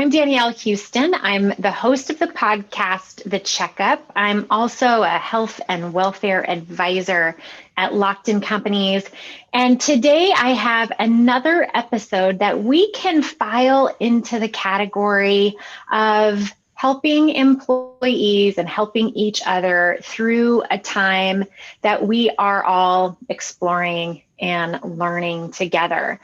I'm Danielle Houston. I'm the host of the podcast, The Checkup. I'm also a health and welfare advisor at Locked In Companies. And today I have another episode that we can file into the category of helping employees and helping each other through a time that we are all exploring and learning together.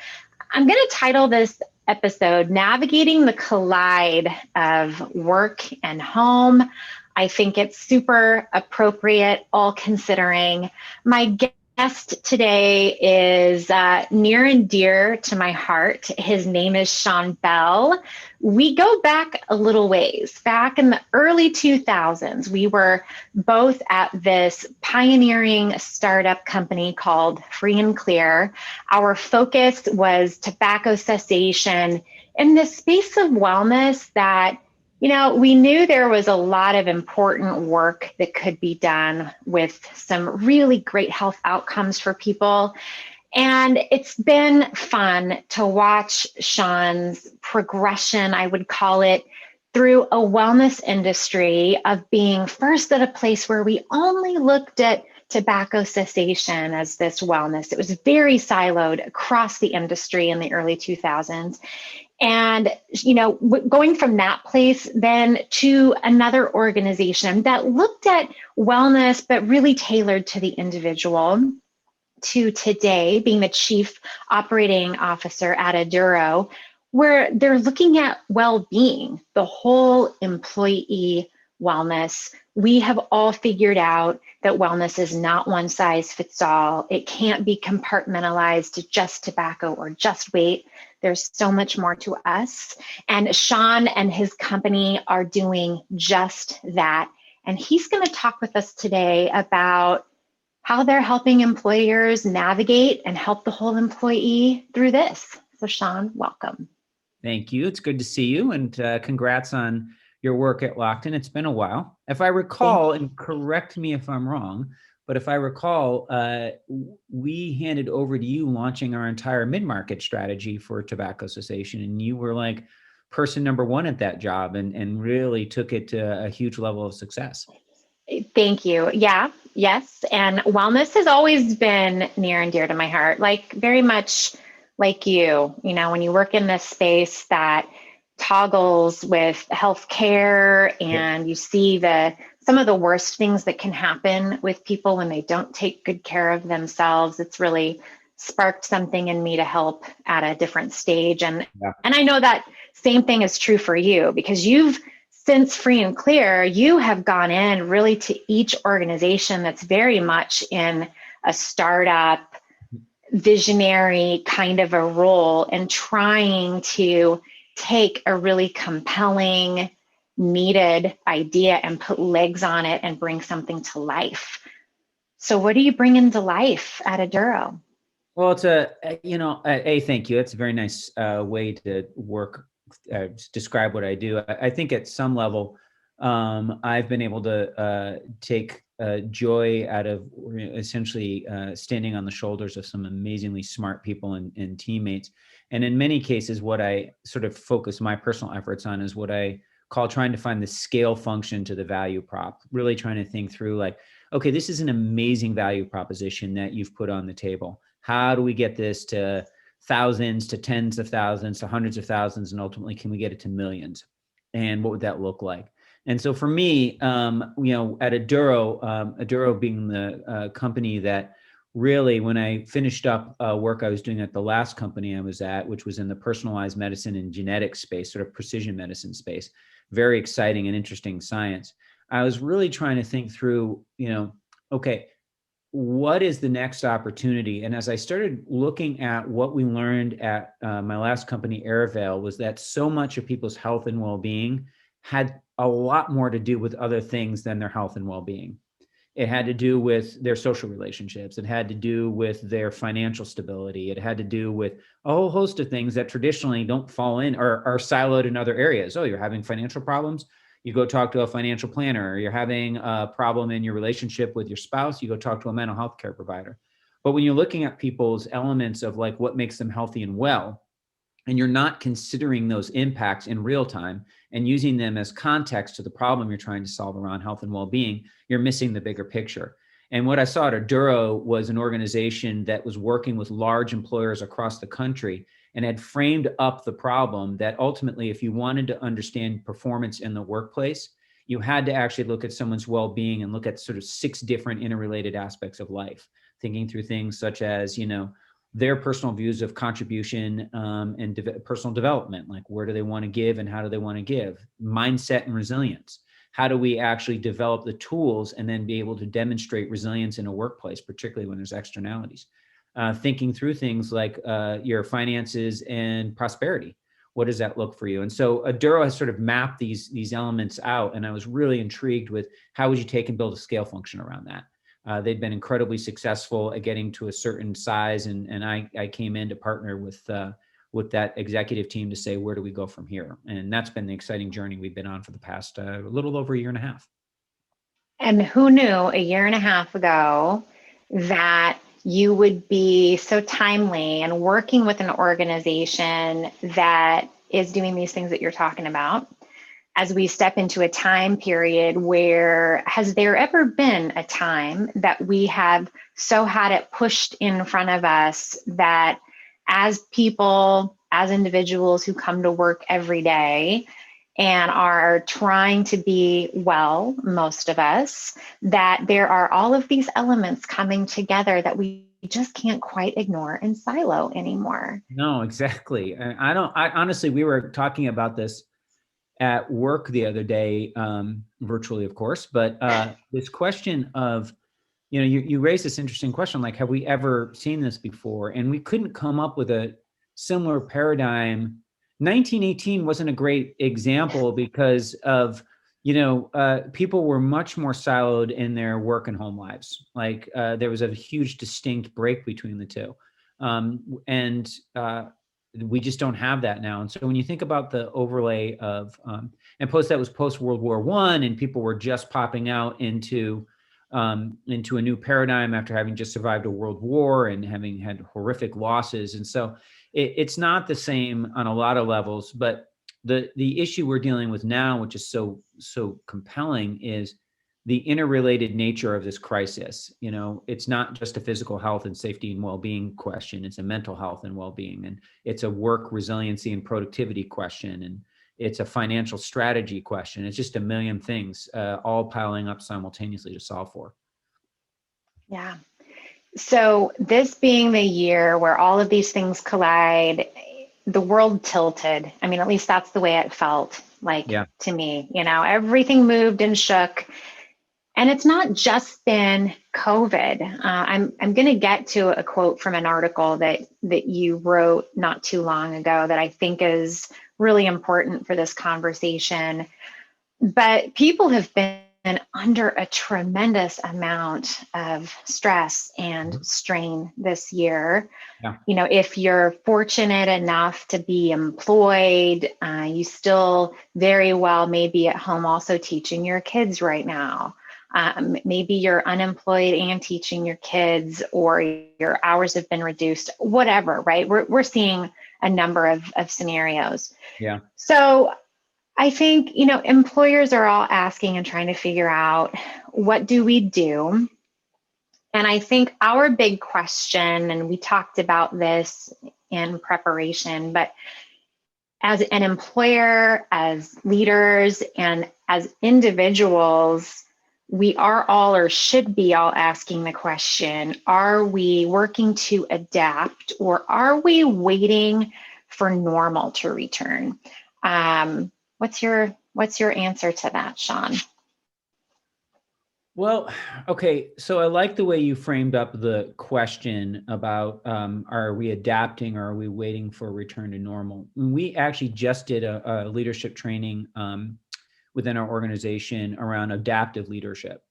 I'm going to title this episode, Navigating the Collide of Work and Home. I think it's super appropriate, all considering. My guest today is near and dear to my heart. His name is Sean Bell. We go back a little ways. Back in the early 2000s, we were both at this pioneering startup company called Free and Clear. Our focus was tobacco cessation in this space of wellness that, we knew there was a lot of important work that could be done with some really great health outcomes for people. And it's been fun to watch Sean's progression, I would call it, through a wellness industry of being first at a place where we only looked at tobacco cessation as this wellness. It was very siloed across the industry in the early 2000s. And, going from that place then to another organization that looked at wellness, but really tailored to the individual, to today being the chief operating officer at Aduro, where they're looking at well-being, the whole employee wellness. We have all figured out that wellness is not one size fits all. It can't be compartmentalized to just tobacco or just weight. There's so much more to us. And Sean and his company are doing just that. And he's going to talk with us today about how they're helping employers navigate and help the whole employee through this. So Sean, welcome. Thank you. It's good to see you, and congrats on your work at Locked In. It's been a while. If I recall, and correct me if I'm wrong, but if I recall, we handed over to you launching our entire mid-market strategy for tobacco cessation, and you were like person number one at that job and really took it to a huge level of success. Thank you. Yeah, yes. And wellness has always been near and dear to my heart, like very much like you, when you work in this space that toggles with healthcare and you see some of the worst things that can happen with people when they don't take good care of themselves. It's really sparked something in me to help at a different stage. And I know that same thing is true for you, because since Free and Clear, you have gone in really to each organization that's very much in a startup, visionary kind of a role, and trying to take a really compelling, needed idea and put legs on it and bring something to life. So what do you bring into life at Aduro? Well, it's thank you. That's a very nice way to work. Describe what I do. I think at some level, I've been able to take joy out of essentially standing on the shoulders of some amazingly smart people and teammates. And in many cases, what I sort of focus my personal efforts on is what I call trying to find the scale function to the value prop, really trying to think through like, okay, this is an amazing value proposition that you've put on the table. How do we get this to thousands, to tens of thousands, to hundreds of thousands, and ultimately, can we get it to millions? And what would that look like? And so for me, at Aduro, Aduro being the company that really, when I finished up work I was doing at the last company I was at, which was in the personalized medicine and genetics space, sort of precision medicine space, very exciting and interesting science. I was really trying to think through, okay, what is the next opportunity? And as I started looking at what we learned at my last company, Airvale, was that so much of people's health and well-being had a lot more to do with other things than their health and well-being. It had to do with their social relationships. It had to do with their financial stability. It had to do with a whole host of things that traditionally don't fall in or are siloed in other areas. Oh, you're having financial problems? You go talk to a financial planner. Or you're having a problem in your relationship with your spouse? You go talk to a mental health care provider. But when you're looking at people's elements of like what makes them healthy and well, and you're not considering those impacts in real time and using them as context to the problem you're trying to solve around health and well-being, you're missing the bigger picture. And what I saw at Aduro was an organization that was working with large employers across the country and had framed up the problem that ultimately, if you wanted to understand performance in the workplace, you had to actually look at someone's well-being and look at sort of 6 different interrelated aspects of life, thinking through things such as, their personal views of contribution and personal development, like where do they want to give and how do they want to give, mindset and resilience. How do we actually develop the tools and then be able to demonstrate resilience in a workplace, particularly when there's externalities? Thinking through things like your finances and prosperity. What does that look for you? And so Aduro has sort of mapped these elements out, and I was really intrigued with how would you take and build a scale function around that. They've been incredibly successful at getting to a certain size, and I came in to partner with that executive team to say, where do we go from here? And that's been the exciting journey we've been on for the past a little over a year and a half. And who knew a year and a half ago that you would be so timely and working with an organization that is doing these things that you're talking about, as we step into a time period where, has there ever been a time that we have so had it pushed in front of us that as people, as individuals who come to work every day and are trying to be well, most of us, that there are all of these elements coming together that we just can't quite ignore and silo anymore? No, exactly. I honestly, we were talking about this at work the other day, virtually, of course, but this question of, you raised this interesting question, like, have we ever seen this before? And we couldn't come up with a similar paradigm. 1918 wasn't a great example because of, people were much more siloed in their work and home lives. Like there was a huge distinct break between the two. And we just don't have that now. And so when you think about the overlay of, and that was post World War I, and people were just popping out into a new paradigm after having just survived a world war and having had horrific losses. And so it's not the same on a lot of levels, but the issue we're dealing with now, which is so compelling, is the interrelated nature of this crisis. It's not just a physical health and safety and well-being question. It's a mental health and well-being, and it's a work resiliency and productivity question, and it's a financial strategy question. It's just a million things all piling up simultaneously to solve for. Yeah. So this being the year where all of these things collide, the world tilted. I mean, at least that's the way it felt like to me. Everything moved and shook. And it's not just been COVID. I'm going to get to a quote from an article that you wrote not too long ago that I think is really important for this conversation. But people have been under a tremendous amount of stress and strain this year. Yeah. If you're fortunate enough to be employed, you still very well may be at home also teaching your kids right now. Maybe you're unemployed and teaching your kids, or your hours have been reduced, whatever, right? We're seeing a number of scenarios. Yeah. So I think, employers are all asking and trying to figure out, what do we do? And I think our big question, and we talked about this in preparation, but as an employer, as leaders, and as individuals, we are all, or should be all, asking the question, are we working to adapt, or are we waiting for normal to return? What's your answer to that, Sean? Well, okay. So I like the way you framed up the question about, are we adapting, or are we waiting for a return to normal? We actually just did a leadership training within our organization around adaptive leadership.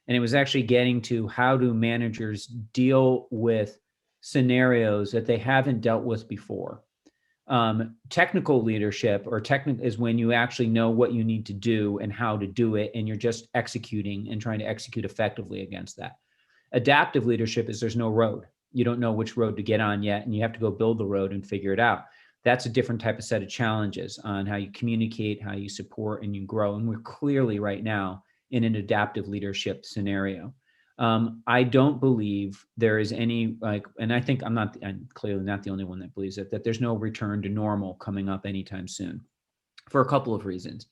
And it was actually getting to, how do managers deal with scenarios that they haven't dealt with before? Technical leadership, or is when you actually know what you need to do and how to do it, and you're just executing and trying to execute effectively against that. Adaptive leadership is there's no road. You don't know which road to get on yet, and you have to go build the road and figure it out. that's a different type of set of challenges on how you communicate, how you support, and you grow. And we're clearly right now in an adaptive leadership scenario. I don't believe there is any and I think I'm clearly not the only one that believes that there's no return to normal coming up anytime soon, for a couple of reasons.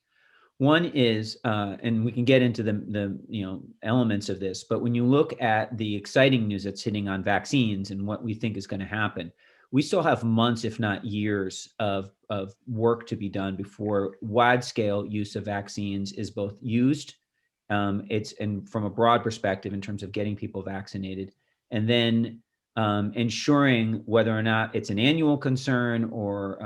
One is, and we can get into the elements of this, but when you look at the exciting news that's hitting on vaccines and what we think is going to happen, we still have months, if not years, of work to be done before wide scale use of vaccines is both used, and from a broad perspective in terms of getting people vaccinated, and then ensuring whether or not it's an annual concern or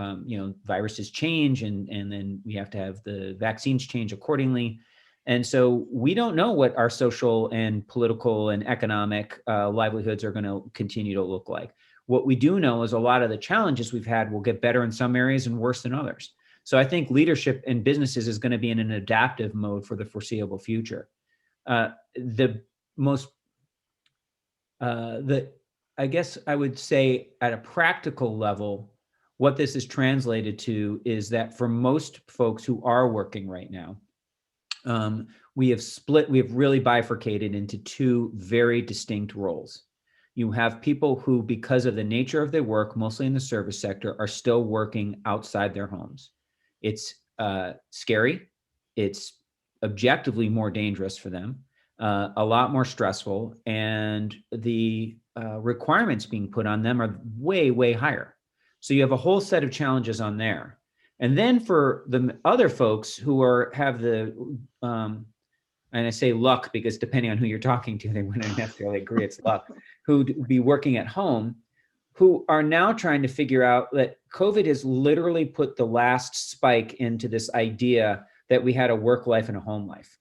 viruses change and then we have to have the vaccines change accordingly. And so we don't know what our social and political and economic livelihoods are going to continue to look like. What we do know is a lot of the challenges we've had will get better in some areas and worse in others. So I think leadership in businesses is going to be in an adaptive mode for the foreseeable future. I guess I would say at a practical level, what this is translated to is that for most folks who are working right now, we have really bifurcated into two very distinct roles. You have people who, because of the nature of their work, mostly in the service sector, are still working outside their homes. It's scary. It's objectively more dangerous for them, a lot more stressful, and the requirements being put on them are way, way higher. So you have a whole set of challenges on there. And then for the other folks who have the, and I say luck because depending on who you're talking to, they wouldn't necessarily agree it's luck, who'd be working at home, who are now trying to figure out that COVID has literally put the last spike into this idea that we had a work life and a home life.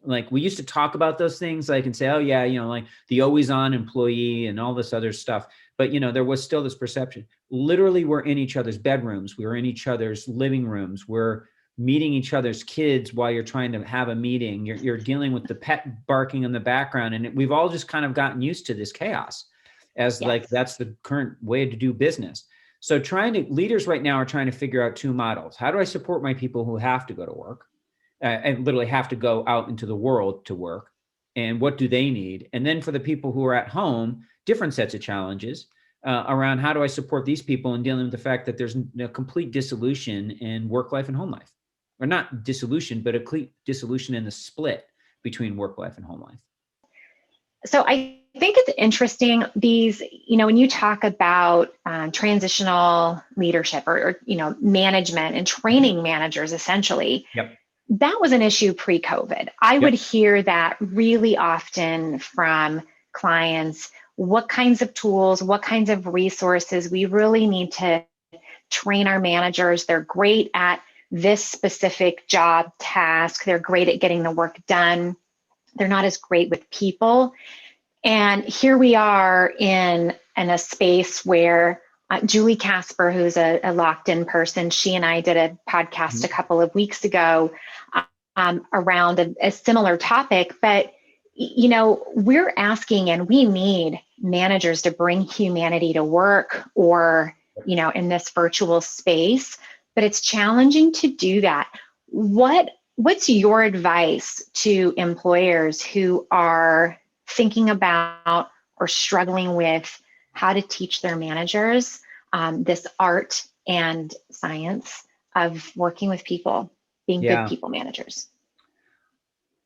Like we used to talk about those things, like and say, oh yeah, like the always on employee and all this other stuff. But there was still this perception. Literally, we're in each other's bedrooms. We're in each other's living rooms. We're meeting each other's kids while you're trying to have a meeting. You're dealing with the pet barking in the background. And we've all just kind of gotten used to this chaos as like, that's the current way to do business. So leaders right now are trying to figure out two models. How do I support my people who have to go to work and literally have to go out into the world to work? And what do they need? And then for the people who are at home, different sets of challenges around how do I support these people in dealing with the fact that there's a complete dissolution in work life and home life. Or not dissolution, but a complete dissolution in the split between work life and home life. So I think it's interesting, when you talk about transitional leadership or management and training managers, essentially, yep. That was an issue pre-COVID. I would hear that really often from clients, what kinds of tools, what kinds of resources we really need to train our managers. They're great at this specific job task. They're great at getting the work done. They're not as great with people. And here we are in a space where Julie Casper, who's a locked-in person, she and I did a podcast a couple of weeks ago around a similar topic. But, we're asking and we need managers to bring humanity to work or, in this virtual space. But it's challenging to do that. What's your advice to employers who are thinking about or struggling with how to teach their managers this art and science of working with people, being good people managers?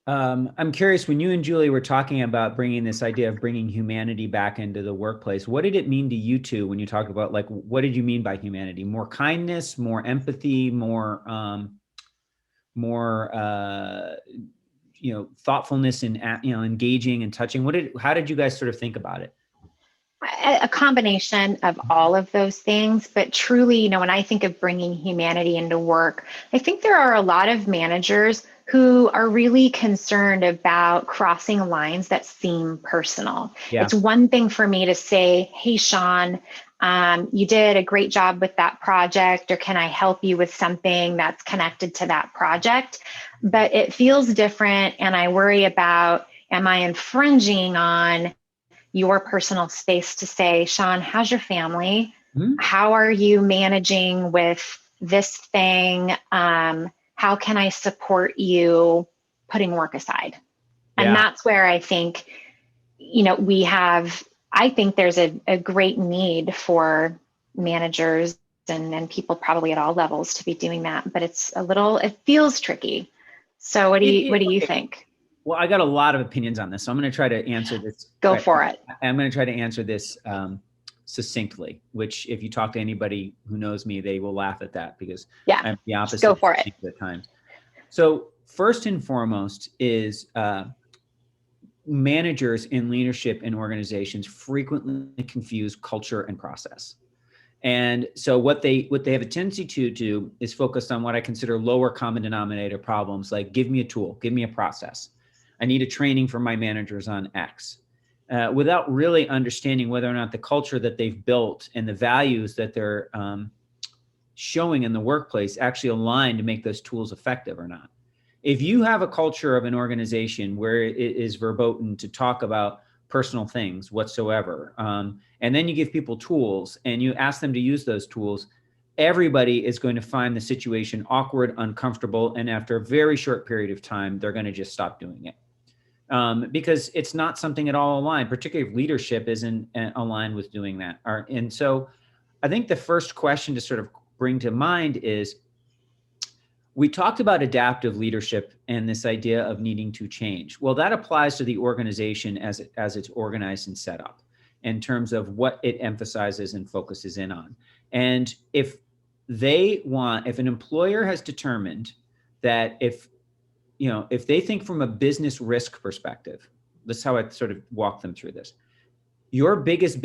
I'm curious, when you and Julie were talking about bringing this idea of bringing humanity back into the workplace, what did it mean to you two when you talked about, what did you mean by humanity? More kindness, more empathy, more thoughtfulness in, engaging and touching? How did you guys sort of think about it? A combination of all of those things, but truly, when I think of bringing humanity into work, I think there are a lot of managers who are really concerned about crossing lines that seem personal. Yeah. It's one thing for me to say, hey, Sean, you did a great job with that project, or can I help you with something that's connected to that project? But it feels different, and I worry about, am I infringing on your personal space to say, Sean, how's your family? Mhm. How are you managing with this thing? How can I support you putting work aside? And Yeah. that's where I think, I think there's a great need for managers and people probably at all levels to be doing that, but it feels tricky. So what do you Okay. think? Well, I got a lot of opinions on this, so I'm going to try to answer this. Go for it. I'm going to try to answer this succinctly, which if you talk to anybody who knows me, they will laugh at that because Yeah, I'm the just opposite go for it. at times. So first and foremost is managers in leadership in organizations frequently confuse culture and process. And so what they have a tendency to do is focus on what I consider lower common denominator problems, like give me a tool, give me a process. I need a training for my managers on X, without really understanding whether or not the culture that they've built and the values that they're showing in the workplace actually align to make those tools effective or not. If you have a culture of an organization where it is verboten to talk about personal things whatsoever, and then you give people tools and you ask them to use those tools, everybody is going to find the situation awkward, uncomfortable, and after a very short period of time, they're going to just stop doing it. Because it's not something at all aligned, particularly if leadership isn't aligned with doing that. And so I think the first question to sort of bring to mind is, we talked about adaptive leadership and this idea of needing to change. Well, that applies to the organization as it's organized and set up in terms of what it emphasizes and focuses in on. And if an employer has determined that if they think from a business risk perspective, that's how I sort of walk them through this. Your biggest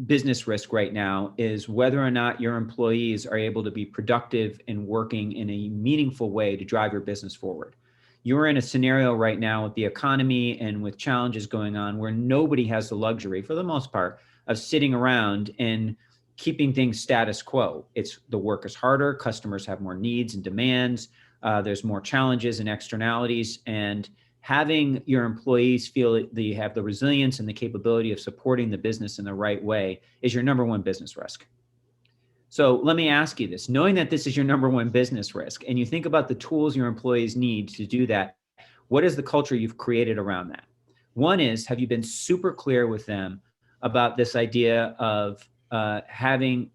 business risk right now is whether or not your employees are able to be productive and working in a meaningful way to drive your business forward. You're in a scenario right now with the economy and with challenges going on where nobody has the luxury, for the most part, of sitting around and keeping things status quo. The work is harder, customers have more needs and demands, there's more challenges and externalities, and having your employees feel that you have the resilience and the capability of supporting the business in the right way is your number one business risk. So let me ask you this, knowing that this is your number one business risk, and you think about the tools your employees need to do that, what is the culture you've created around that? One is, have you been super clear with them about this idea of having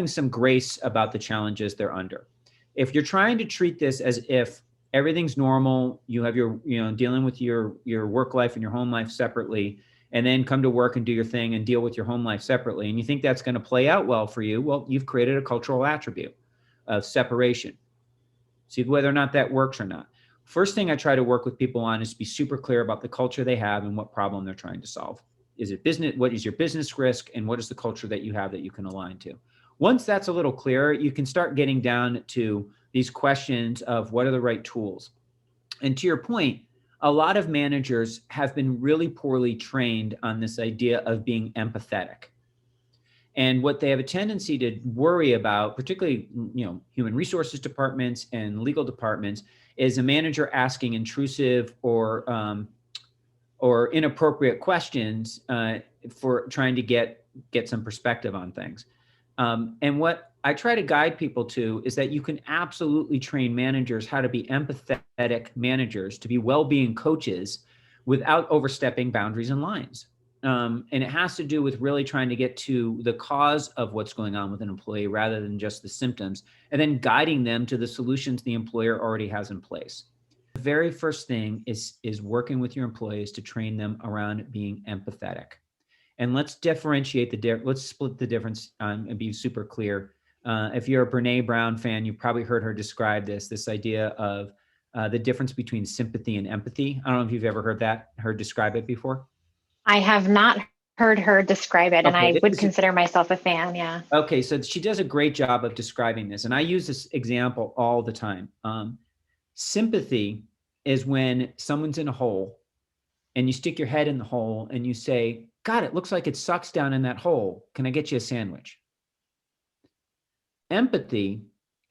some grace about the challenges they're under? If you're trying to treat this as if everything's normal, you have your, dealing with your work life and your home life separately, and then come to work and do your thing and deal with your home life separately, and you think that's going to play out well for you, well, you've created a cultural attribute of separation. See whether or not that works or not. First thing I try to work with people on is to be super clear about the culture they have and what problem they're trying to solve. Is it business? What is your business risk? And what is the culture that you have that you can align to? Once that's a little clearer, you can start getting down to these questions of what are the right tools. And to your point, a lot of managers have been really poorly trained on this idea of being empathetic. And what they have a tendency to worry about, particularly, human resources departments and legal departments, is a manager asking intrusive or inappropriate questions for trying to get some perspective on things. And what I try to guide people to is that you can absolutely train managers how to be empathetic managers, to be well-being coaches without overstepping boundaries and lines. And it has to do with really trying to get to the cause of what's going on with an employee rather than just the symptoms, and then guiding them to the solutions the employer already has in place. The very first thing is working with your employees to train them around being empathetic. And let's differentiate let's split the difference and be super clear. If you're a Brene Brown fan, you've probably heard her describe this idea of the difference between sympathy and empathy. I don't know if you've ever heard her describe it before. I have not heard her describe it, and Okay, I would consider myself a fan. Yeah. Okay, so she does a great job of describing this, and I use this example all the time. Sympathy is when someone's in a hole and you stick your head in the hole and you say, God, it looks like it sucks down in that hole. Can I get you a sandwich? Empathy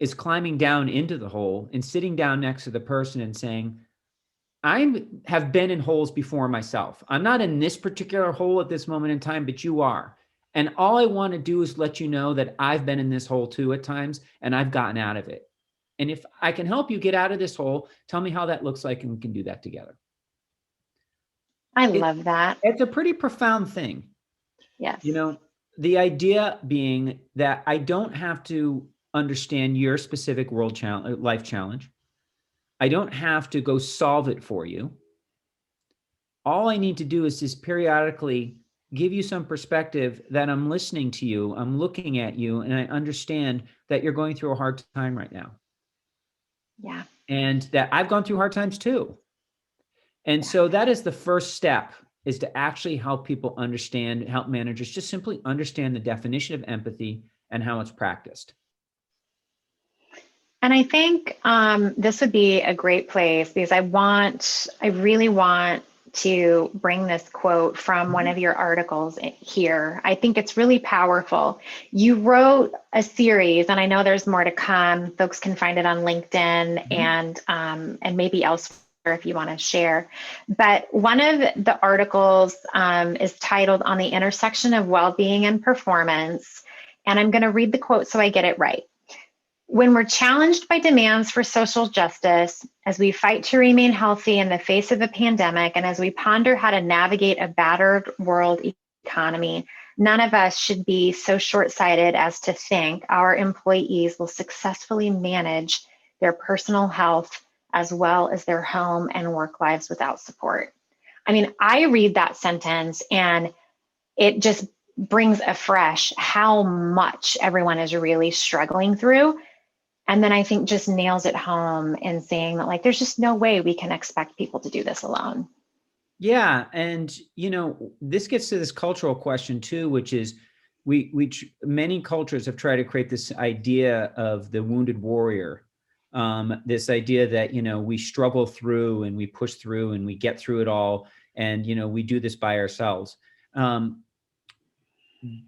is climbing down into the hole and sitting down next to the person and saying, I have been in holes before myself. I'm not in this particular hole at this moment in time, but you are. And all I want to do is let you know that I've been in this hole too at times, and I've gotten out of it. And if I can help you get out of this hole, tell me how that looks like, and we can do that together. I love that. It's a pretty profound thing. Yes. You know, the idea being that I don't have to understand your specific life challenge. I don't have to go solve it for you. All I need to do is just periodically give you some perspective that I'm listening to you, I'm looking at you, and I understand that you're going through a hard time right now. Yeah. And that I've gone through hard times too. And so that is the first step, is to actually help people understand, help managers just simply understand the definition of empathy and how it's practiced. And I think this would be a great place, because I really want to bring this quote from one of your articles here. I think it's really powerful. You wrote a series, and I know there's more to come. Folks can find it on LinkedIn and maybe elsewhere if you want to share. But one of the articles is titled "On the Intersection of Wellbeing and Performance." And I'm going to read the quote so I get it right. When we're challenged by demands for social justice, as we fight to remain healthy in the face of a pandemic, and as we ponder how to navigate a battered world economy, none of us should be so short-sighted as to think our employees will successfully manage their personal health as well as their home and work lives without support. I mean, I read that sentence and it just brings afresh how much everyone is really struggling through. And then I think just nails it home in saying that, like, there's just no way we can expect people to do this alone. Yeah. And, you know, this gets to this cultural question too, which is many cultures have tried to create this idea of the wounded warrior. This idea that, you know, we struggle through and we push through and we get through it all. And, you know, we do this by ourselves. Do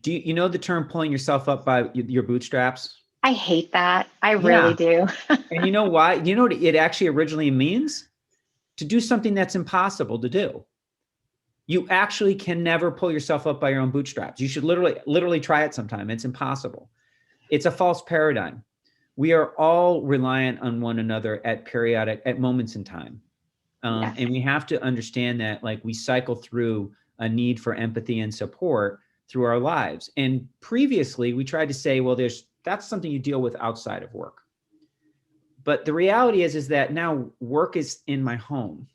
you know the term pulling yourself up by your bootstraps? I hate that. I really do. And you know why? You know what it actually originally means? To do something that's impossible to do. You actually can never pull yourself up by your own bootstraps. You should literally try it sometime. It's impossible. It's a false paradigm. We are all reliant on one another at moments in time. And we have to understand that, like, we cycle through a need for empathy and support through our lives. And previously we tried to say, well, that's something you deal with outside of work. But the reality is that now work is in my home.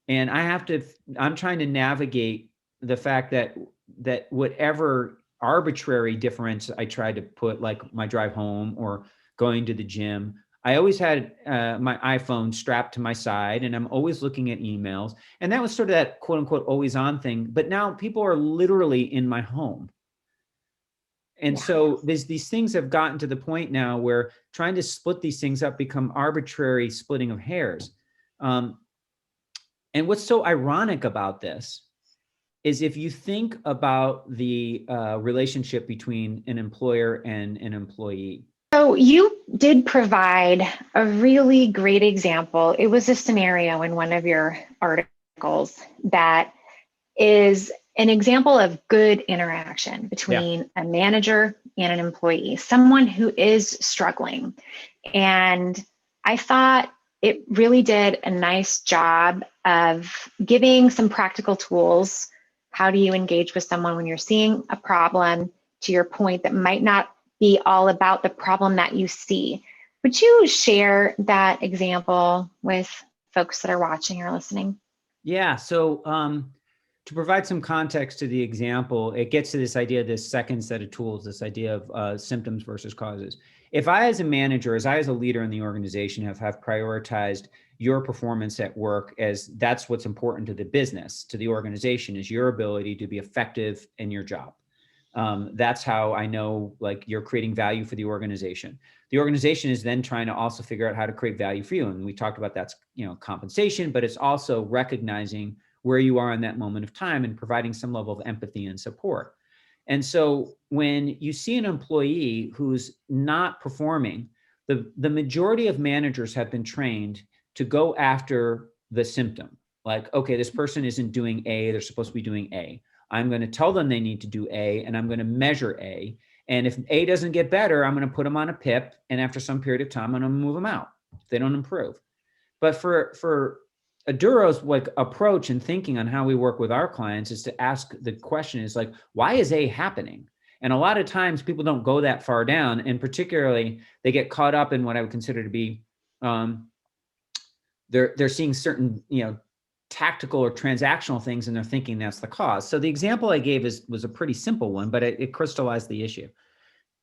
And I'm trying to navigate the fact that whatever arbitrary difference I tried to put, like my drive home or going to the gym, I always had my iPhone strapped to my side, and I'm always looking at emails. And that was sort of that quote unquote always on thing. But now people are literally in my home. And so these things have gotten to the point now where trying to split these things up become arbitrary splitting of hairs. And what's so ironic about this is, if you think about the relationship between an employer and an employee. So you did provide a really great example. It was a scenario in one of your articles that is an example of good interaction between a manager and an employee, someone who is struggling. And I thought it really did a nice job of giving some practical tools. How do you engage with someone when you're seeing a problem, to your point, that might not be all about the problem that you see? Would you share that example with folks that are watching or listening? Yeah. So to provide some context to the example, it gets to this idea, this second set of tools, this idea of symptoms versus causes. If I, as a manager, as a leader in the organization, have prioritized your performance at work as that's what's important to the business, to the organization, is your ability to be effective in your job. That's how I know, like, you're creating value for the organization. The organization is then trying to also figure out how to create value for you. And we talked about that's, you know, compensation, but it's also recognizing where you are in that moment of time and providing some level of empathy and support. And so when you see an employee who's not performing, the majority of managers have been trained to go after the symptom. Like, okay, this person isn't doing A, they're supposed to be doing A. I'm going to tell them they need to do A, and I'm going to measure A. And if A doesn't get better, I'm going to put them on a PIP. And after some period of time, I'm going to move them out if they don't improve. But for Aduro's like approach and thinking on how we work with our clients is to ask the question is like, why is A happening? And a lot of times people don't go that far down, and particularly they get caught up in what I would consider to be they're seeing certain tactical or transactional things, and they're thinking that's the cause. So the example I gave was a pretty simple one, but it crystallized the issue.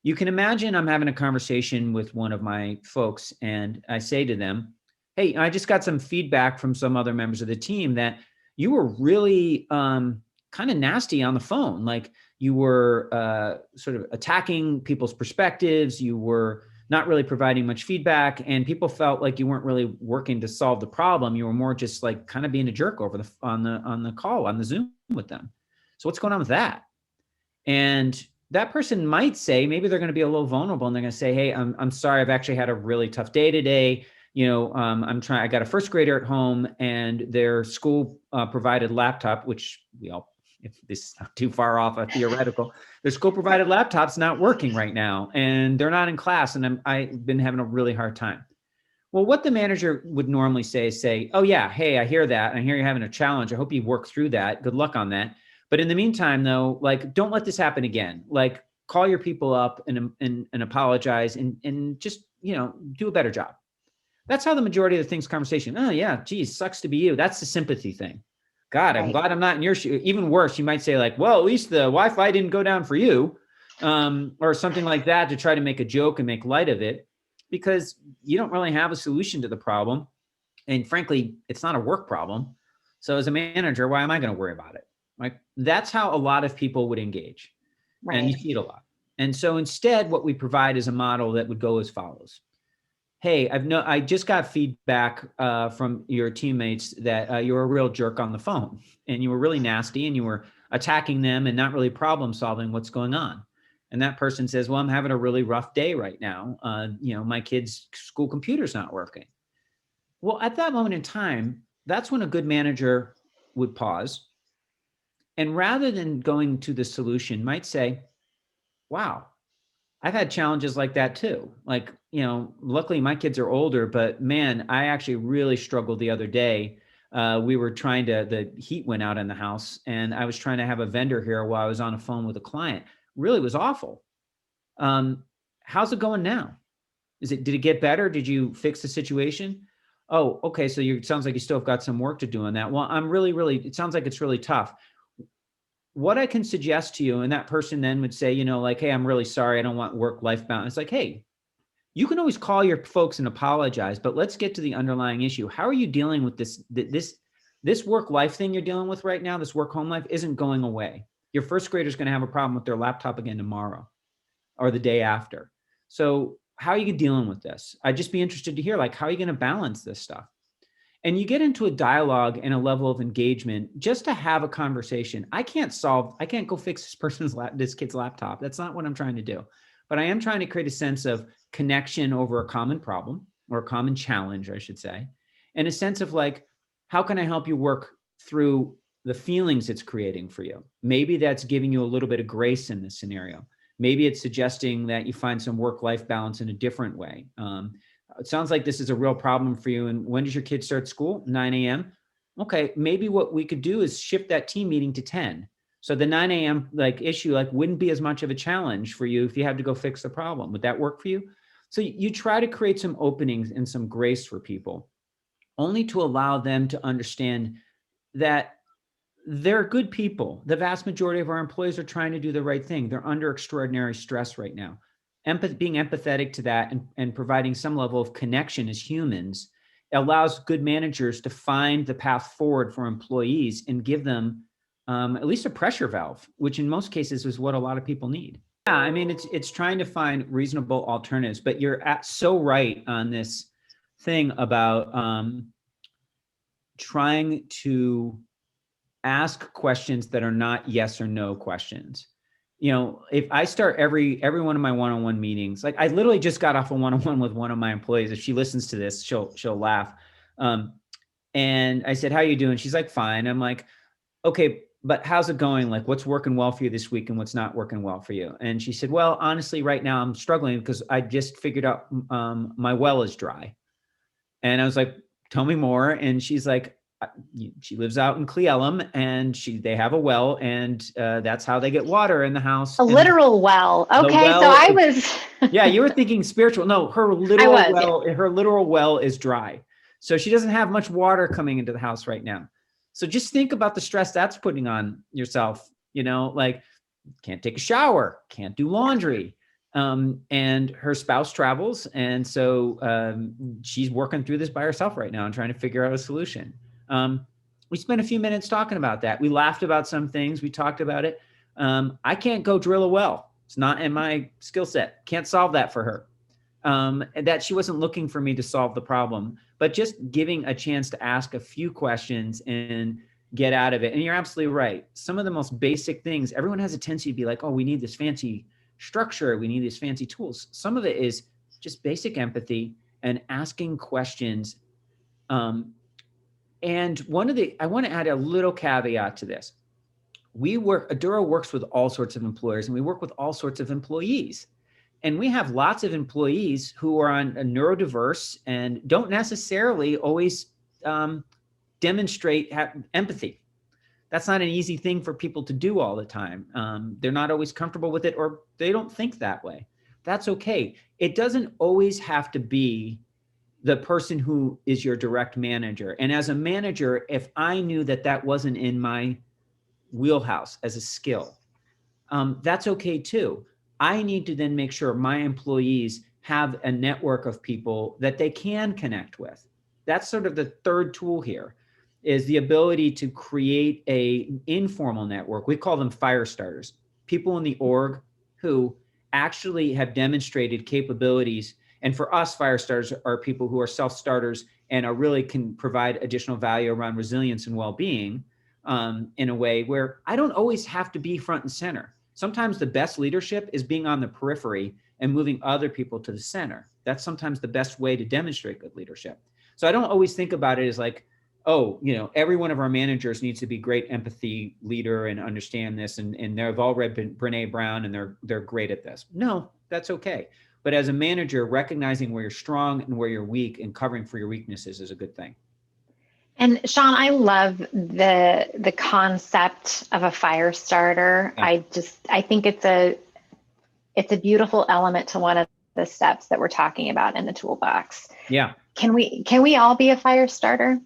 You can imagine I'm having a conversation with one of my folks, and I say to them, hey, I just got some feedback from some other members of the team that you were really kind of nasty on the phone. Like you were sort of attacking people's perspectives. You were not really providing much feedback, and people felt like you weren't really working to solve the problem. You were more just like kind of being a jerk on the call, on the Zoom with them. So what's going on with that? And that person might say, maybe they're going to be a little vulnerable, and they're going to say, hey, I'm sorry, I've actually had a really tough day today. I got a first grader at home, and their school provided laptop, which if this is not too far off a theoretical, their school provided laptop's not working right now, and they're not in class, and I've been having a really hard time. Well, what the manager would normally say, oh yeah, hey, I hear that. I hear you're having a challenge. I hope you work through that. Good luck on that. But in the meantime, though, like, don't let this happen again. Like, call your people up and apologize and just, do a better job. That's how the majority of the things conversation. Oh yeah, geez, sucks to be you. That's the sympathy thing. God, I'm glad I'm not in your shoe. Even worse, you might say like, well, at least the Wi-Fi didn't go down for you, or something like that, to try to make a joke and make light of it, because you don't really have a solution to the problem. And frankly, it's not a work problem. So as a manager, why am I going to worry about it? Like, that's how a lot of people would engage. Right. And you see it a lot. And so instead, what we provide is a model that would go as follows. Hey, I just got feedback from your teammates that you were a real jerk on the phone, and you were really nasty, and you were attacking them and not really problem solving what's going on. And that person says, well, I'm having a really rough day right now. My kid's school computer's not working. Well, at that moment in time, that's when a good manager would pause. And rather than going to the solution, might say, wow, I've had challenges like that too. Like, luckily my kids are older, but man, I actually really struggled the other day. We were the heat went out in the house, and I was trying to have a vendor here while I was on a phone with a client. Really was awful. How's it going now? Did it get better? Did you fix the situation? Oh, okay. So it sounds like you still have got some work to do on that. Well, it sounds like it's really tough. What I can suggest to you, and that person then would say, hey, I'm really sorry. I don't want work-life balance. It's like, hey, you can always call your folks and apologize, but let's get to the underlying issue. How are you dealing with this work-life thing you're dealing with right now? This work-home life isn't going away. Your first grader is going to have a problem with their laptop again tomorrow or the day after. So how are you dealing with this? I'd just be interested to hear, like, how are you going to balance this stuff? And you get into a dialogue and a level of engagement just to have a conversation. I can't go fix this kid's laptop. That's not what I'm trying to do. But I am trying to create a sense of connection over a common problem, or a common challenge, I should say, and a sense of like, how can I help you work through the feelings it's creating for you? Maybe that's giving you a little bit of grace in this scenario. Maybe it's suggesting that you find some work-life balance in a different way. It sounds like this is a real problem for you. And when does your kid start school? 9 a.m. Okay, maybe what we could do is shift that team meeting to 10. So the 9 a.m. issue wouldn't be as much of a challenge for you if you had to go fix the problem. Would that work for you? So you try to create some openings and some grace for people, only to allow them to understand that they're good people. The vast majority of our employees are trying to do the right thing. They're under extraordinary stress right now. Being empathetic to that and providing some level of connection as humans allows good managers to find the path forward for employees and give them at least a pressure valve, which in most cases is what a lot of people need. Yeah, I mean, it's trying to find reasonable alternatives, but you're so right on this thing about trying to ask questions that are not yes or no questions. If I start every one of my one-on-one meetings, like I literally just got off a one-on-one with one of my employees. If she listens to this, she'll laugh. And I said, how are you doing? She's like, fine. I'm like, okay, but how's it going? Like, what's working well for you this week and what's not working well for you? And she said, well, honestly, right now I'm struggling because I just figured out my well is dry. And I was like, tell me more. And she's like, she lives out in Cleellum and they have a well, and that's how they get water in the house. A And literal well. Okay. well So I is, was. yeah, you were thinking spiritual. No, her literal well is dry. So she doesn't have much water coming into the house right now. So just think about the stress that's putting on yourself, like can't take a shower, can't do laundry. And her spouse travels. And so she's working through this by herself right now and trying to figure out a solution. We spent a few minutes talking about that. We laughed about some things. We talked about it. I can't go drill a well. It's not in my skill set. Can't solve that for her. That she wasn't looking for me to solve the problem, but just giving a chance to ask a few questions and get out of it. And you're absolutely right. Some of the most basic things, everyone has a tendency to be like, oh, we need this fancy structure. We need these fancy tools. Some of it is just basic empathy and asking questions. And I want to add a little caveat to this. Aduro works with all sorts of employers and we work with all sorts of employees. And we have lots of employees who are neurodiverse and don't necessarily always demonstrate empathy. That's not an easy thing for people to do all the time. They're not always comfortable with it, or they don't think that way. That's okay. It doesn't always have to be the person who is your direct manager. And as a manager, if I knew that wasn't in my wheelhouse as a skill, that's okay too. I need to then make sure my employees have a network of people that they can connect with. That's sort of the third tool here, is the ability to create an informal network. We call them Firestarters, people in the org who actually have demonstrated capabilities. And for us, Firestarters are people who are self-starters and really can provide additional value around resilience and well-being in a way where I don't always have to be front and center. Sometimes the best leadership is being on the periphery and moving other people to the center. That's sometimes the best way to demonstrate good leadership. So I don't always think about it as like, oh, every one of our managers needs to be great empathy leader and understand this. And they've all read Brené Brown and they're great at this. No, that's okay. But as a manager, recognizing where you're strong and where you're weak and covering for your weaknesses is a good thing. And Sean, I love the concept of a fire starter. Yeah. I think it's a beautiful element to one of the steps that we're talking about in the toolbox. Yeah. Can we all be a fire starter?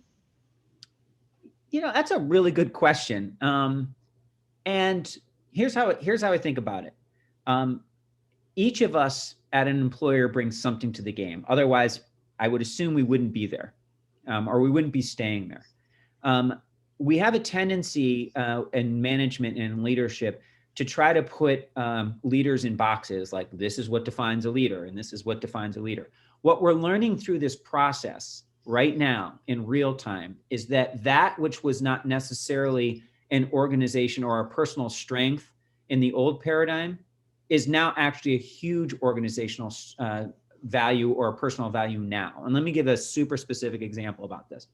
That's a really good question. And here's how I think about it. Each of us at an employer brings something to the game. Otherwise, I would assume we wouldn't be there. Or we wouldn't be staying there. We have a tendency in management and leadership to try to put leaders in boxes, like this is what defines a leader and this is what defines a leader. What we're learning through this process right now in real time is that which was not necessarily an organization or a personal strength in the old paradigm is now actually a huge organizational value or personal value now. And let me give a super specific example about this.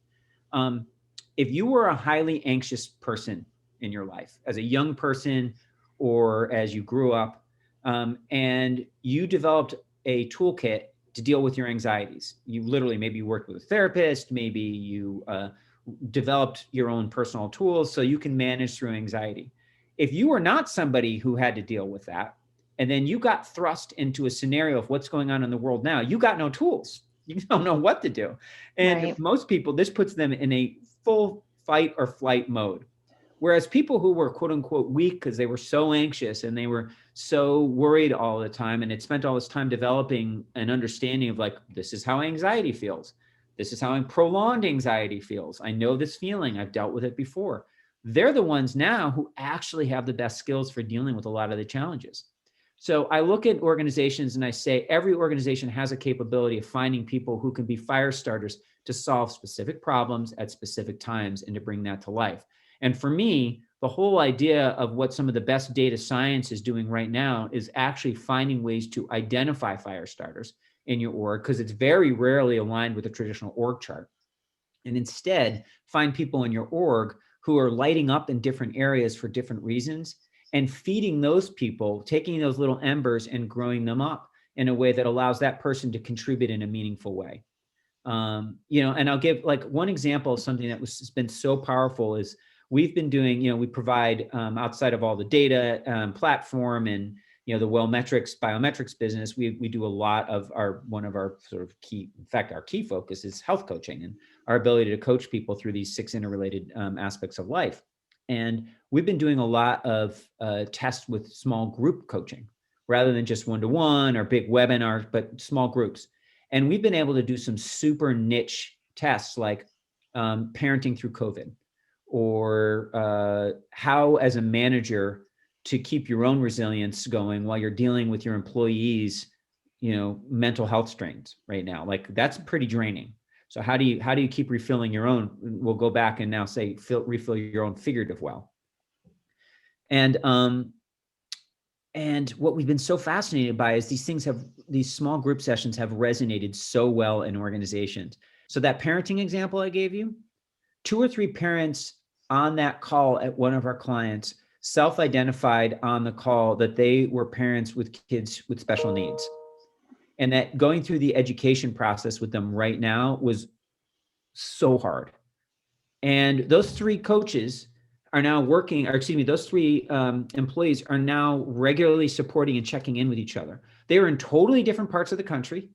If you were a highly anxious person in your life as a young person or as you grew up, and you developed a toolkit to deal with your anxieties, maybe you worked with a therapist, maybe you developed your own personal tools so you can manage through anxiety. If you were not somebody who had to deal with that, and then you got thrust into a scenario of what's going on in the world now, you got no tools. You don't know what to do. And right. Most people, this puts them in a full fight or flight mode. Whereas people who were quote unquote weak because they were so anxious and they were so worried all the time and had spent all this time developing an understanding of like, this is how anxiety feels. This is how prolonged anxiety feels. I know this feeling. I've dealt with it before. They're the ones now who actually have the best skills for dealing with a lot of the challenges. So I look at organizations and I say every organization has a capability of finding people who can be fire starters to solve specific problems at specific times and to bring that to life. And for me, the whole idea of what some of the best data science is doing right now is actually finding ways to identify fire starters in your org, because it's very rarely aligned with a traditional org chart. And instead, find people in your org who are lighting up in different areas for different reasons, and feeding those people, taking those little embers and growing them up in a way that allows that person to contribute in a meaningful way. And I'll give like one example of something that has been so powerful is we've been doing, we provide outside of all the data platform and, the biometrics business, we do a lot of one of our sort of key, in fact, our key focus is health coaching and our ability to coach people through these 6 interrelated aspects of life. And we've been doing a lot of tests with small group coaching rather than just one-to-one or big webinars, but small groups. And we've been able to do some super niche tests like parenting through COVID, or how as a manager to keep your own resilience going while you're dealing with your employees, mental health strains right now. Like that's pretty draining. So how do you keep refilling your own? We'll go back and now say refill your own figurative well. And what we've been so fascinated by is these small group sessions have resonated so well in organizations. So that parenting example I gave you, 2 or 3 parents on that call at one of our clients self-identified on the call that they were parents with kids with special needs. And that going through the education process with them right now was so hard. And those 3 coaches are now those 3 employees are now regularly supporting and checking in with each other. They were in totally different parts of the country,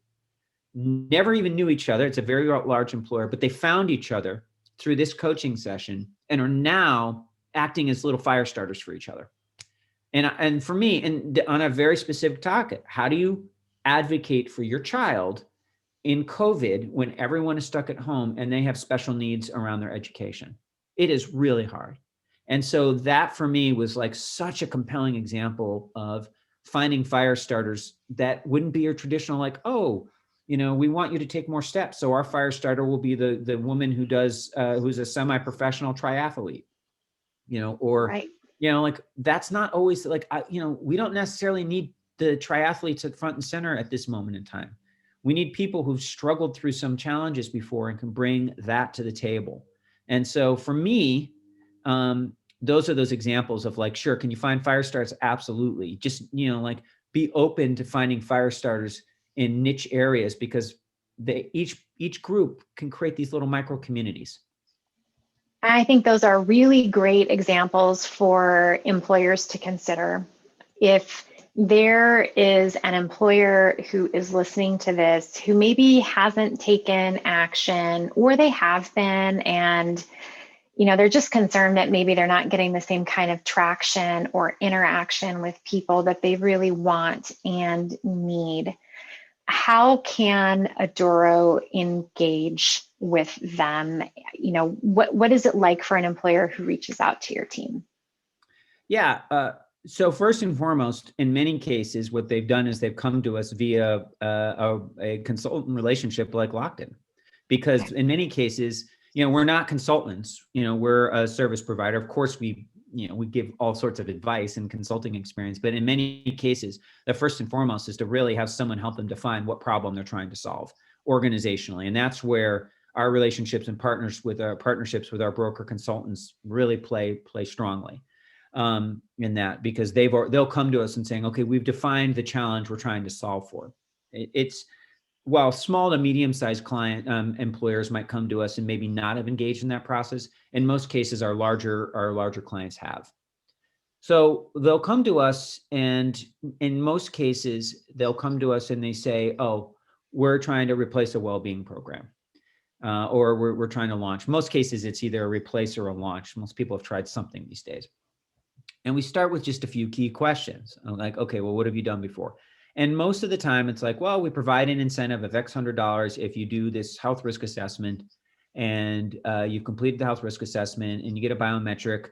never even knew each other. It's a very large employer, but they found each other through this coaching session and are now acting as little fire starters for each other. And for me, and on a very specific topic, how do you advocate for your child in COVID when everyone is stuck at home and they have special needs around their education? It is really hard. And so that for me was like such a compelling example of finding fire starters that wouldn't be your traditional, like, oh, we want you to take more steps. So our fire starter will be the woman who does, who's a semi-professional triathlete, or, right. Like that's not always like, we don't necessarily need the triathletes at front and center at this moment in time. We need people who've struggled through some challenges before and can bring that to the table. And so for me, those are those examples of like, sure, can you find fire starters? Absolutely. Just, like be open to finding fire starters in niche areas because each group can create these little micro communities. I think those are really great examples for employers to consider. If there is an employer who is listening to this who maybe hasn't taken action, or they have been, and they're just concerned that maybe they're not getting the same kind of traction or interaction with people that they really want and need, how can Aduro engage with them? What is it like for an employer who reaches out to your team? Yeah. So first and foremost, in many cases, what they've done is they've come to us via a consultant relationship like Locked-In, because in many cases, we're not consultants. We're a service provider. Of course, we give all sorts of advice and consulting experience, but in many cases, the first and foremost is to really have someone help them define what problem they're trying to solve organizationally. And that's where our relationships and partnerships with our broker consultants really play strongly in that, because they'll come to us and saying, okay, we've defined the challenge we're trying to solve for. It's while small to medium-sized client employers might come to us and maybe not have engaged in that process, in most cases, our larger clients have. So they'll come to us, and in most cases, they'll come to us and they say, oh, we're trying to replace a wellbeing program, or we're trying to launch. Most cases, it's either a replace or a launch. Most people have tried something these days. And we start with just a few key questions. I'm like, okay, well, what have you done before? And most of the time it's like, well, we provide an incentive of X $100 if you do this health risk assessment and you've completed the health risk assessment and you get a biometric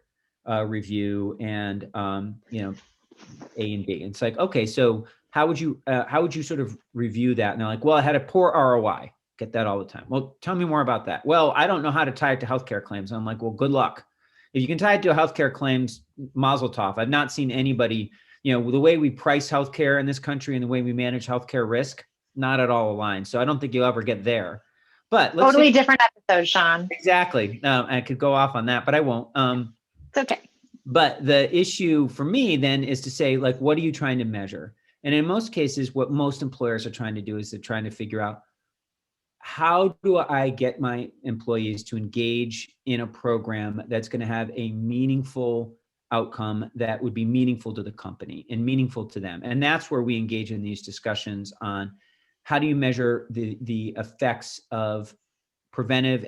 review and, A and B. It's like, okay, so how would you sort of review that? And they're like, well, I had a poor ROI. Get that all the time. Well, tell me more about that. Well, I don't know how to tie it to healthcare claims. I'm like, well, good luck. If you can tie it to healthcare claims, mazel tov. I've not seen anybody, the way we price healthcare in this country and the way we manage healthcare risk, not at all aligned. So I don't think you'll ever get there. But let's totally different episode, Sean. Exactly. I could go off on that, but I won't. It's okay. But the issue for me then is to say, like, what are you trying to measure? And in most cases, what most employers are trying to do is they're trying to figure out, how do I get my employees to engage in a program that's going to have a meaningful outcome that would be meaningful to the company and meaningful to them? And that's where we engage in these discussions on how do you measure the effects of preventive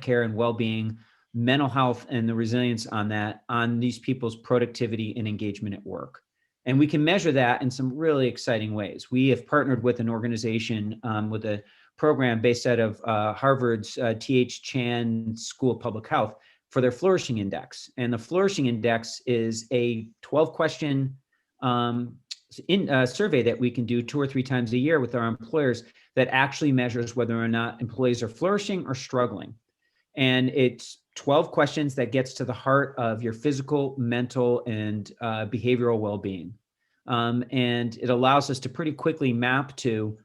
care and well-being, mental health, and the resilience on that, on these people's productivity and engagement at work. And we can measure that in some really exciting ways. We have partnered with an organization with a program based out of Harvard's T.H. Chan School of Public Health for their Flourishing Index. And the Flourishing Index is a 12-question survey that we can do 2 or 3 times a year with our employers that actually measures whether or not employees are flourishing or struggling. And it's 12 questions that gets to the heart of your physical, mental, and behavioral well-being. And it allows us to pretty quickly map to,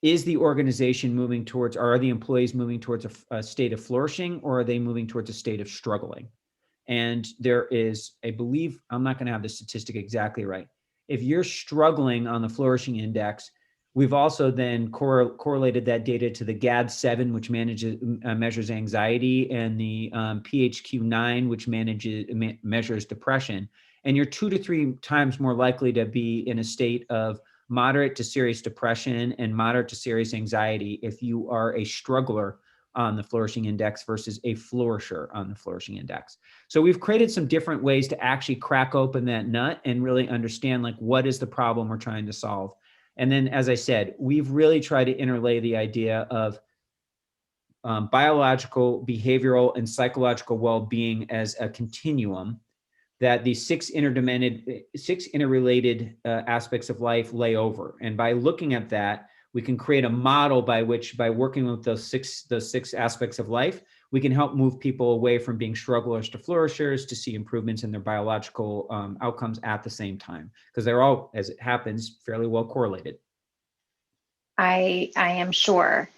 is the organization moving towards, are the employees moving towards a state of flourishing, or are they moving towards a state of struggling? And there is, I believe, I'm not going to have the statistic exactly right. If you're struggling on the flourishing index, we've also then correlated that data to the GAD-7, which measures anxiety, and the PHQ-9, which measures depression. And you're 2 to 3 times more likely to be in a state of moderate to serious depression and moderate to serious anxiety if you are a struggler on the flourishing index versus a flourisher on the flourishing index. So we've created some different ways to actually crack open that nut and really understand, like, what is the problem we're trying to solve. And then, as I said, we've really tried to interlay the idea of biological, behavioral, and psychological well-being as a continuum, that these 6 interrelated aspects of life lay over. And by looking at that, we can create a model by which, by working with those six aspects of life, we can help move people away from being strugglers to flourishers, to see improvements in their biological outcomes at the same time, because they're all, as it happens, fairly well correlated. I am sure.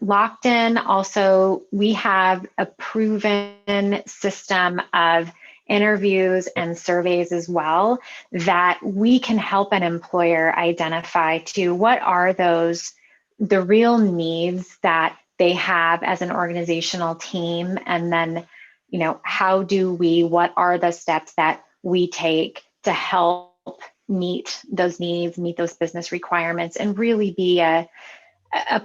Locked In also, we have a proven system of interviews and surveys as well that we can help an employer identify to what are the real needs that they have as an organizational team, and then, what are the steps that we take to help meet those needs, meet those business requirements, and really be a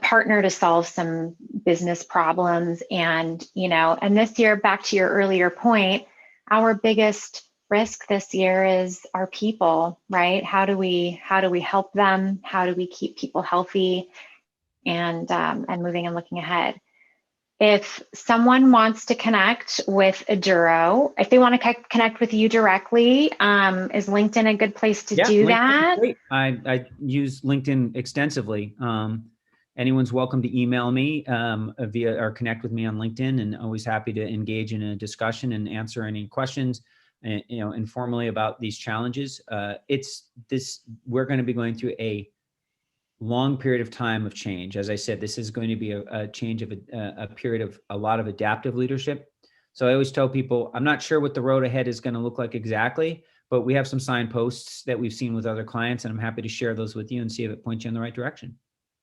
partner to solve some business problems. And this year, back to your earlier point, our biggest risk this year is our people, right? How do we help them? How do we keep people healthy and moving and looking ahead? If someone wants to connect with Aduro, if they want to connect with you directly, is LinkedIn a good place to do that? Great. I use LinkedIn extensively. Anyone's welcome to email me via or connect with me on LinkedIn, and always happy to engage in a discussion and answer any questions, informally about these challenges. We're going to be going through a long period of time of change. As I said, this is going to be a change of a period of a lot of adaptive leadership. So I always tell people, I'm not sure what the road ahead is going to look like exactly, but we have some signposts that we've seen with other clients, and I'm happy to share those with you and see if it points you in the right direction.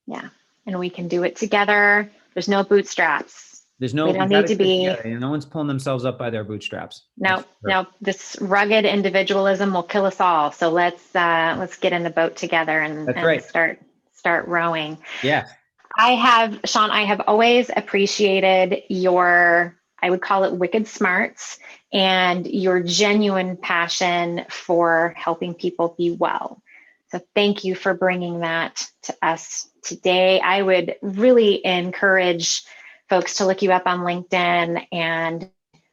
Yeah. And we can do it together. There's no bootstraps. We don't need to be. No one's pulling themselves up by their bootstraps. No. This rugged individualism will kill us all. So let's get in the boat together and start rowing. Yeah. Sean, I have always appreciated your, I would call it wicked smarts, and your genuine passion for helping people be well. So thank you for bringing that to us today. I would really encourage folks to look you up on LinkedIn and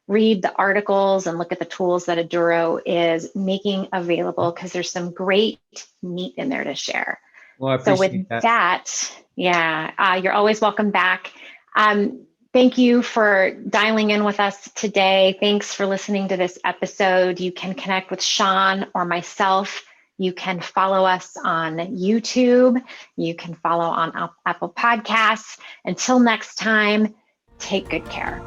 read the articles and look at the tools that Aduro is making available, because there's some great meat in there to share. Well, I appreciate that. You're always welcome back. Thank you for dialing in with us today. Thanks for listening to this episode. You can connect with Sean or myself You can follow us on YouTube. You can follow on Apple Podcasts. Until next time, take good care.